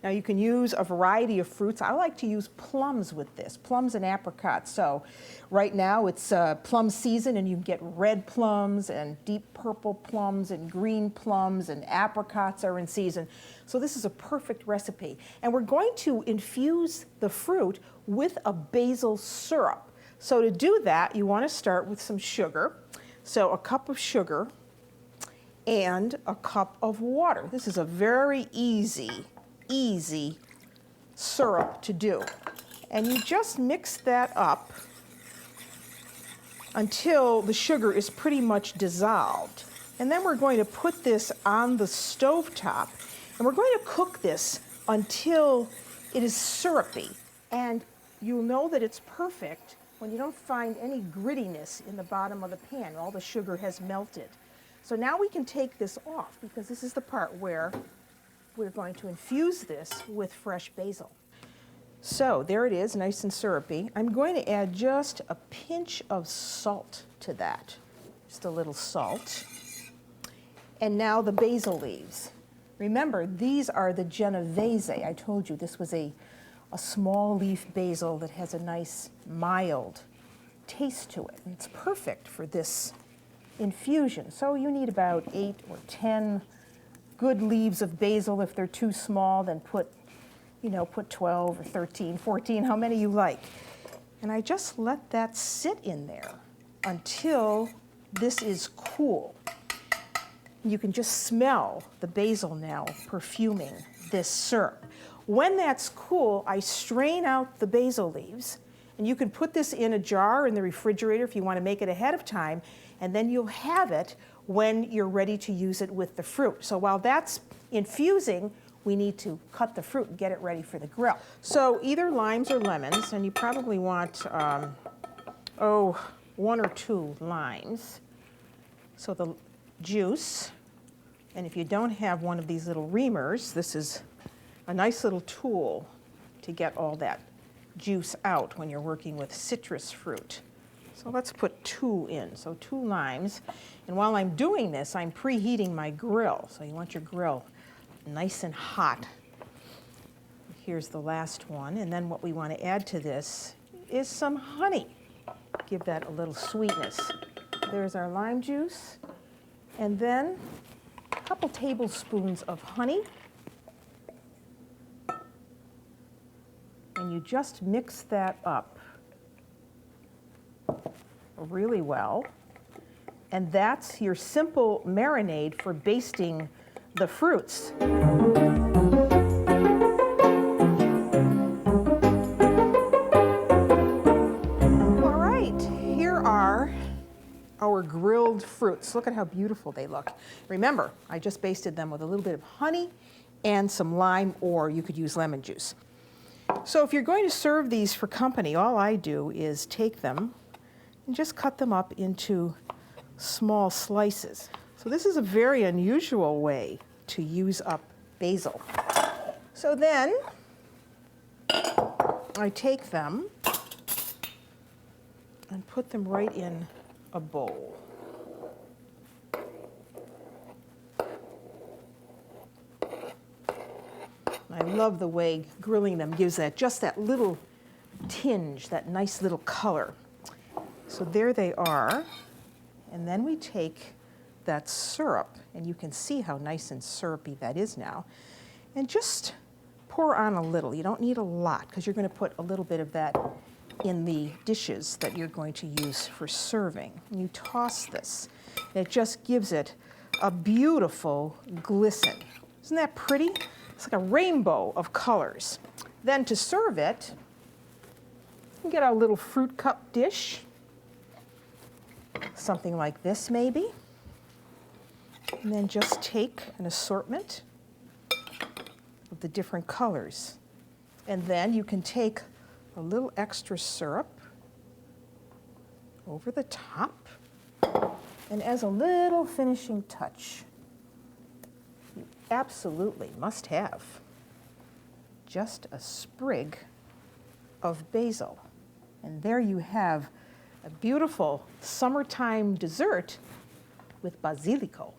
Now you can use a variety of fruits. I like to use plums with this, plums and apricots. So right now it's plum season, and you can get red plums and deep purple plums and green plums, and apricots are in season. So this is a perfect recipe. And we're going to infuse the fruit with a basil syrup. So to do that, you want to start with some sugar. So a cup of sugar and a cup of water. This is a very easy syrup to do. And you just mix that up until the sugar is pretty much dissolved. And then we're going to put this on the stovetop, and we're going to cook this until it is syrupy. And you'll know that it's perfect when you don't find any grittiness in the bottom of the pan. All the sugar has melted. So now we can take this off, because this is the part where we're going to infuse this with fresh basil. So there it is, nice and syrupy. I'm going to add just a pinch of salt to that, just a little salt. And now the basil leaves. Remember, these are the Genovese. I told you this was a small leaf basil that has a nice mild taste to it. And it's perfect for this infusion. So you need about 8 or 10 good leaves of basil. If they're too small, then put 12 or 13, 14, how many you like. And I just let that sit in there until this is cool. You can just smell the basil now perfuming this syrup. When that's cool, I strain out the basil leaves, and you can put this in a jar in the refrigerator if you want to make it ahead of time, and then you'll have it when you're ready to use it with the fruit. So while that's infusing, we need to cut the fruit and get it ready for the grill. So either limes or lemons, and you probably want, 1 or 2 limes. So the juice, and if you don't have one of these little reamers, this is a nice little tool to get all that juice out when you're working with citrus fruit. So let's put 2 in, so 2 limes. And while I'm doing this, I'm preheating my grill. So you want your grill nice and hot. Here's the last one. And then what we want to add to this is some honey. Give that a little sweetness. There's our lime juice. And then a couple tablespoons of honey. And you just mix that up really well. And that's your simple marinade for basting the fruits. All right, here are our grilled fruits. Look at how beautiful they look. Remember, I just basted them with a little bit of honey and some lime, or you could use lemon juice. So if you're going to serve these for company, all I do is take them and just cut them up into small slices. So this is a very unusual way to use up basil. So then I take them and put them right in a bowl. I love the way grilling them gives that just that little tinge, that nice little color. So there they are. And then we take that syrup, and you can see how nice and syrupy that is now, and just pour on a little. You don't need a lot, because you're going to put a little bit of that in the dishes that you're going to use for serving. And you toss this, and it just gives it a beautiful glisten. Isn't that pretty? It's like a rainbow of colors. Then to serve it, we get our little fruit cup dish. Something like this, maybe. And then just take an assortment of the different colors. And then you can take a little extra syrup over the top. And as a little finishing touch, you absolutely must have just a sprig of basil. And there you have a beautiful summertime dessert with basilico.